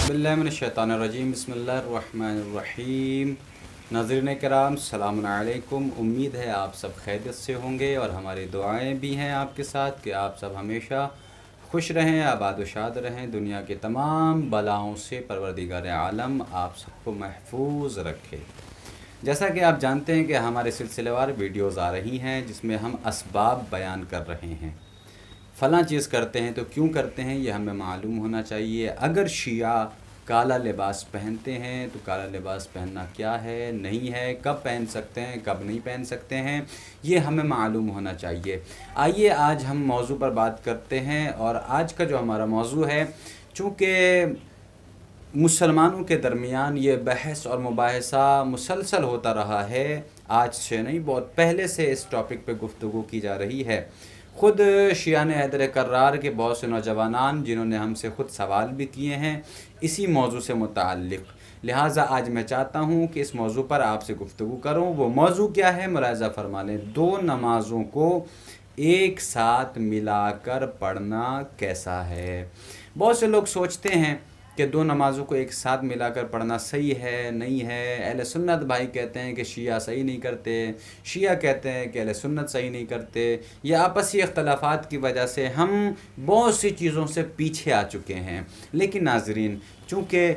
बिस्मिल्लाहिर्रहमानिर्रहीम बिस्मिल्लाहिर्रहमानिर्रहीम। नाज़रीन करام सलाम अलैकुम। उम्मीद है आप सब खैरियत से होंगे और हमारी दुआएं भी हैं आपके साथ कि आप सब हमेशा खुश रहें, आबाद व शाद रहें, दुनिया के तमाम बलाओं से परवरदिगार आलम आप सबको महफूज रखे। जैसा कि आप जानते हैं कि हमारे सिलसिलेवार वीडियोज़ आ रही हैं जिसमें हम असबाब बयान कर रहे हैं। फ़लाँ चीज़ करते हैं तो क्यों करते हैं ये हमें मालूम होना चाहिए। अगर शिया काला लिबास पहनते हैं तो काला लिबास पहनना क्या है, नहीं है, कब पहन सकते हैं, कब नहीं पहन सकते हैं, ये हमें मालूम होना चाहिए। आइए आज हम मौजू पर बात करते हैं। और आज का जो हमारा मौजू है, चूँकि मुसलमानों के दरमियान ये बहस और मुबाहिसा मुसलसल होता रहा है, आज से नहीं बहुत पहले से इस टॉपिक पे गुफ्तगू की जा रही है। ख़ुद शियाने हैदर कर्रार के बहुत से नौजवानान जिन्होंने हमसे ख़ुद सवाल भी किए हैं इसी मौजू से मुताल्लिक़, लिहाजा आज मैं चाहता हूँ कि इस मौजू पर आपसे गुफ्तगू करूँ। वो मौजू क्या है, मुलाहिज़ा फरमा लें। दो नमाज़ों को एक साथ मिलाकर पढ़ना कैसा है। बहुत से लोग सोचते हैं कि दो नमाज़ों को एक साथ मिलाकर पढ़ना सही है, नहीं है। अहले सुन्नत भाई कहते हैं कि शिया सही नहीं करते, शिया कहते हैं कि अहले सुन्नत सही नहीं करते। ये आपसी इख्तलाफात की वजह से हम बहुत सी चीज़ों से पीछे आ चुके हैं। लेकिन नाज़रीन, चूँकि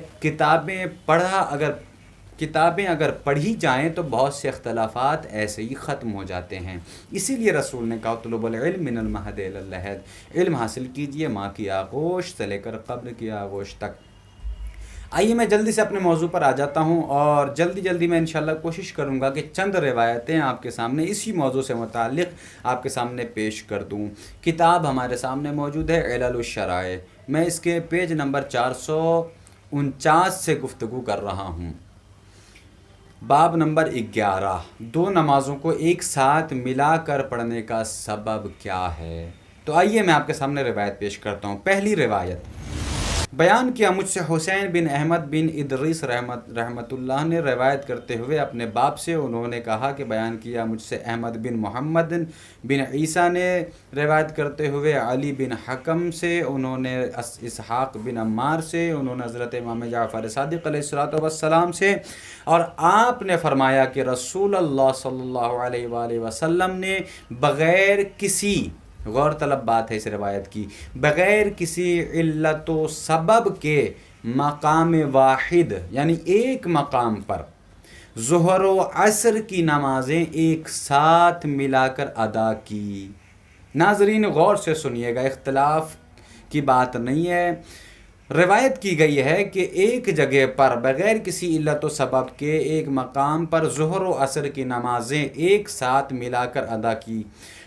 किताबें अगर पढ़ी जाएँ तो बहुत से इख्तलाफात ऐसे ही ख़त्म हो जाते हैं। इसीलिए रसूल ने कहा तुलुबुल इल्म मिनल महद इलल लहद, इल्म हासिल कीजिए माँ की आगोश से लेकर कब्र की आगोश तक। आइए मैं जल्दी से अपने मौजू पर आ जाता हूँ और जल्दी मैं इंशाल्लाह कोशिश करूँगा कि चंद रिवायतें आपके सामने इसी मौजू से मुताल्लिक़ आपके सामने पेश कर दूँ। किताब हमारे सामने मौजूद है इललुश शराए। मैं इसके पेज नंबर 449 से गुफ्तगू कर रहा हूँ। बाब नंबर 11, दो नमाज़ों को एक साथ मिलाकर पढ़ने का सबब क्या है। तो आइए मैं आपके सामने रिवायत पेश करता हूँ। पहली रिवायत, बयान किया मुझसे हुसैन बिन अहमद बिन इदरीस रहमतुल्लाह ने रिवायत करते हुए अपने बाप से। उन्होंने कहा कि बयान किया मुझसे अहमद बिन मोहम्मद बिन ईसा ने रिवायत करते हुए अली बिन हकम से, उन्होंने इसहाक़ बिन अम्मार से, उन्होंने हज़रत इमाम जाफ़र सादिक़ अलैहिस्सलातु वस्सलाम से। और आपने फरमाया कि रसूलुल्लाह सल्लल्लाहु अलैहि वसल्लम ने बग़ैर किसी, गौर तलब बात है इस रिवायत की, बग़ैर किसी इल्लत व सबब के मकाम वाहिद यानी एक मकाम पर ज़ुहर व असर की नमाज़ें एक साथ मिलाकर अदा की। नाज़रीन गौर से सुनिएगा, इख्तलाफ की बात नहीं है। रिवायत की गई है कि एक जगह पर बग़ैर किसी इल्लत व सबब के एक मकाम पर ज़ुहर व असर की नमाज़ें एक साथ मिलाकर अदा की।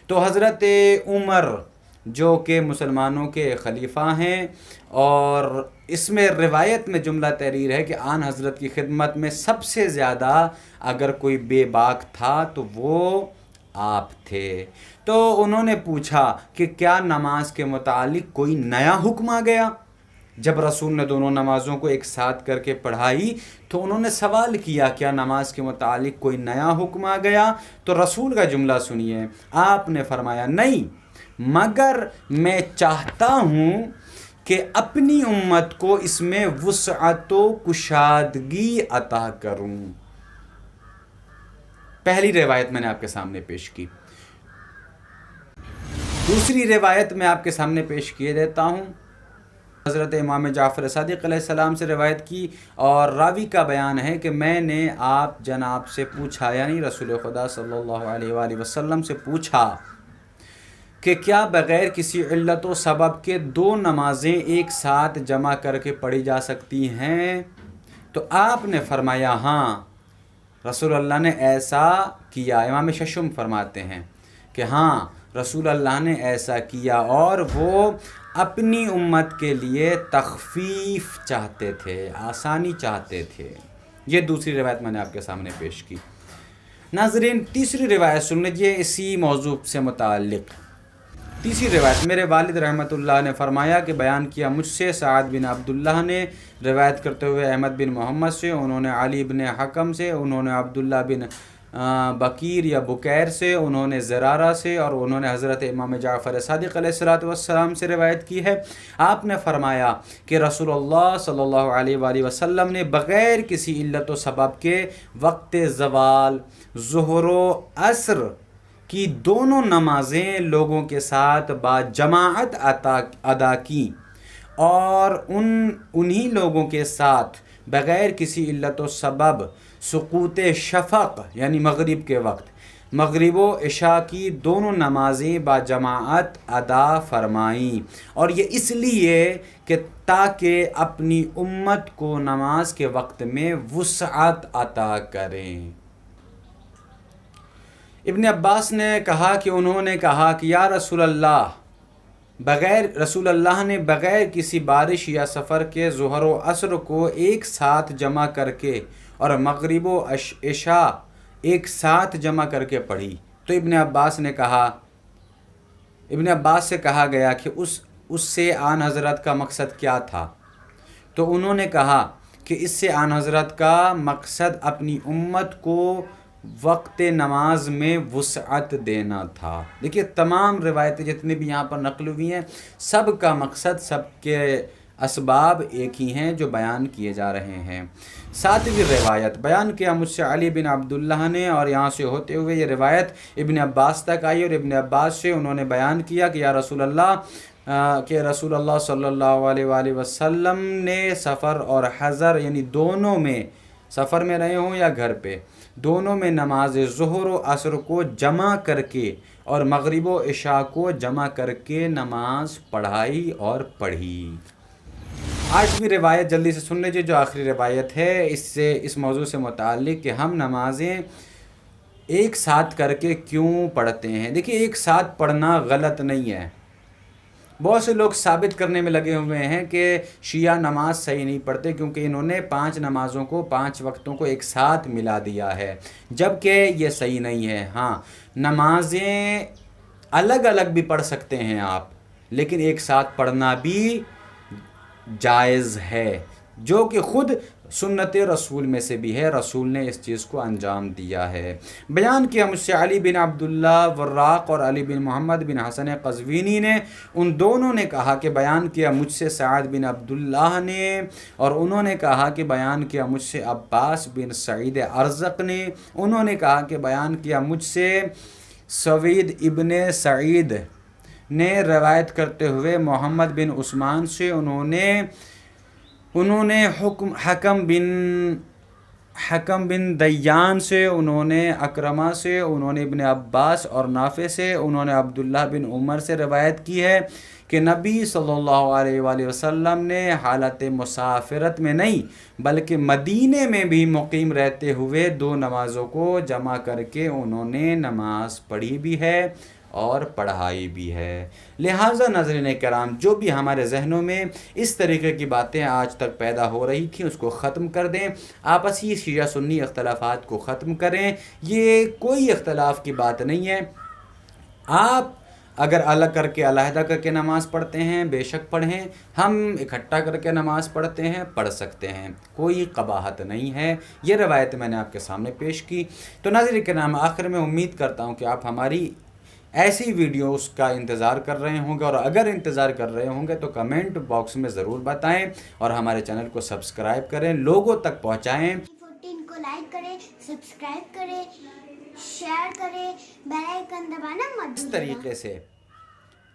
तो हज़रत उमर जो कि मुसलमानों के ख़लीफ़ा हैं, और इसमें रिवायत में जुमला तहरीर है कि आन हज़रत की खिदमत में सबसे ज़्यादा अगर कोई बेबाक था तो वो आप थे। तो उन्होंने पूछा कि क्या नमाज के मुतालिक कोई नया हुक्म आ गया। जब रसूल ने दोनों नमाज़ों को एक साथ करके पढ़ाई तो उन्होंने सवाल किया क्या नमाज के मुतालिक कोई नया हुक्म आ गया। तो रसूल का जुमला सुनिए, आपने फरमाया नहीं, मगर मैं चाहता हूँ कि अपनी उम्मत को इसमें वुसअत व कुशादगी अता करूँ। पहली रिवायत मैंने आपके सामने पेश की। दूसरी रिवायत मैं आपके सामने पेश किए देता हूँ। हज़रत इमाम जाफ़र सादिक़ अलैहिस्सलाम से रिवायत की और रावी का बयान है कि मैंने आप जनाब से पूछा, यानी रसूल खुदा सल्लल्लाहु अलैहि वसल्लम से पूछा कि क्या बग़ैर किसी इल्लत व सबब के दो नमाज़ें एक साथ जमा करके पढ़ी जा सकती हैं। तो आपने फरमाया हाँ, रसूल अल्लाह ने ऐसा किया। इमाम शशुम फरमाते हैं कि हाँ, रसूल अल्लाह ने ऐसा किया और वो अपनी उम्मत के लिए तख़फ़ीफ़ चाहते थे, आसानी चाहते थे। ये दूसरी रिवायत मैंने आपके सामने पेश की। नाज़रीन तीसरी रिवायत सुन लीजिए इसी मौजू से मुताल्लिक़। तीसरी रिवायत, मेरे वालिद रहमतुल्लाह ने फरमाया कि बयान किया मुझसे साद बिन अब्दुल्लाह ने रिवायत करते हुए अहमद बिन मोहम्मद से, उन्होंने अली बिन हकम से, उन्होंने अब्दुल्लाह बिन بکیر یا بکیر سے، انہوں نے زرارہ سے، اور انہوں نے حضرت امام جعفر صادق علیہ السلام سے روایت کی ہے۔ آپ نے فرمایا کہ رسول اللہ صلی اللہ علیہ وآلہ وسلم نے بغیر کسی علت و سبب کے وقت زوال، ظہر و عصر کی دونوں نمازیں لوگوں کے ساتھ با جماعت ادا کی، اور انہی لوگوں کے ساتھ بغیر کسی علت و سبب سقوط شفق یعنی مغرب کے وقت مغرب و عشاء کی دونوں نمازیں با جماعت ادا فرمائیں، اور یہ اس لیے کہ تاکہ اپنی امت کو نماز کے وقت میں وسعت عطا کریں۔ ابن عباس نے کہا کہ انہوں نے کہا کہ یا رسول اللہ نے بغیر کسی بارش یا سفر کے ظہر و عصر کو ایک ساتھ جمع کر کے اور مغرب و عشاء ایک ساتھ جمع کر کے پڑھی، تو ابن عباس سے کہا گیا کہ اس سے آن حضرت کا مقصد کیا تھا؟ تو انہوں نے کہا کہ اس سے آن حضرت کا مقصد اپنی امت کو وقت نماز میں وسعت دینا تھا۔ دیکھیے تمام روایتیں جتنی بھی یہاں پر نقل ہوئی ہیں، سب کا مقصد، سب کے اسباب ایک ہی ہیں جو بیان کیے جا رہے ہیں۔ ساتویں روایت بیان کیا مجھ سے علی بن عبداللہ نے، اور یہاں سے ہوتے ہوئے یہ روایت ابن عباس تک آئی، اور ابن عباس سے انہوں نے بیان کیا کہ یا رسول اللہ صلی اللہ علیہ وآلہ وسلم نے سفر اور حضر یعنی دونوں میں، سفر میں رہے ہوں یا گھر پہ، دونوں میں نماز ظہر و عصر کو جمع کر کے اور مغرب و عشاء کو جمع کر کے نماز پڑھائی اور پڑھی۔ آٹھویں روایت جلدی سے سن لیجیے جو آخری روایت ہے اس موضوع سے متعلق کہ ہم نمازیں ایک ساتھ کر کے کیوں پڑھتے ہیں۔ دیکھیے ایک ساتھ پڑھنا غلط نہیں ہے۔ بہت سے لوگ ثابت کرنے میں لگے ہوئے ہیں کہ شیعہ نماز صحیح نہیں پڑھتے کیونکہ انہوں نے 5 نمازوں کو 5 وقتوں کو ایک ساتھ ملا دیا ہے، جبکہ یہ صحیح نہیں ہے۔ ہاں نمازیں الگ الگ بھی پڑھ سکتے ہیں آپ، لیکن ایک ساتھ پڑھنا بھی جائز ہے، جو کہ خود سنت رسول میں سے بھی ہے، رسول نے اس چیز کو انجام دیا ہے۔ بیان کیا مجھ سے علی بن عبداللہ وراق اور علی بن محمد بن حسن قزوینی نے، ان دونوں نے کہا کہ بیان کیا مجھ سے سعد بن عبداللہ نے، اور انہوں نے کہا کہ بیان کیا مجھ سے عباس بن سعید ارزق نے، انہوں نے کہا کہ بیان کیا مجھ سے سوید ابن سعید نے، روایت کرتے ہوئے محمد بن عثمان سے، انہوں نے حکم بن دیان سے، انہوں نے اکرمہ سے، انہوں نے ابن عباس اور نافع سے، انہوں نے عبداللہ بن عمر سے روایت کی ہے کہ نبی صلی اللہ علیہ وآلہ وسلم نے حالت مسافرت میں نہیں بلکہ مدینے میں بھی مقیم رہتے ہوئے 2 نمازوں کو جمع کر کے انہوں نے نماز پڑھی بھی ہے اور پڑھائی بھی ہے۔ لہٰذا ناظرین کرام، جو بھی ہمارے ذہنوں میں اس طریقے کی باتیں آج تک پیدا ہو رہی تھیں اس کو ختم کر دیں، آپسی شیعہ سنی اختلافات کو ختم کریں۔ یہ کوئی اختلاف کی بات نہیں ہے۔ آپ اگر الگ کر کے علیحدہ کر کے نماز پڑھتے ہیں بے شک پڑھیں، ہم اکٹھا کر کے نماز پڑھتے ہیں پڑھ سکتے ہیں، کوئی قباحت نہیں ہے۔ یہ روایت میں نے آپ کے سامنے پیش کی۔ تو ناظرین کرام، آخر میں امید کرتا ہوں کہ آپ ہماری ایسی ویڈیوز کا انتظار کر رہے ہوں گے، اور اگر انتظار کر رہے ہوں گے تو کمنٹ باکس میں ضرور بتائیں، اور ہمارے چینل کو سبسکرائب کریں، لوگوں تک پہنچائیں۔ 14 کو لائک کریں، سبسکرائب کریں، شیئر کریں، بیل آئیکن دبانا مت اس بھولیے گا۔ طریقے سے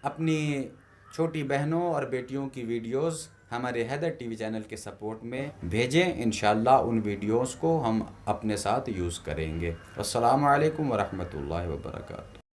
اپنی چھوٹی بہنوں اور بیٹیوں کی ویڈیوز ہمارے حیدر ٹی وی چینل کے سپورٹ میں بھیجیں، انشاءاللہ ان ویڈیوز کو ہم اپنے ساتھ یوز کریں گے۔ السلام علیکم ورحمۃ اللہ وبرکاتہ۔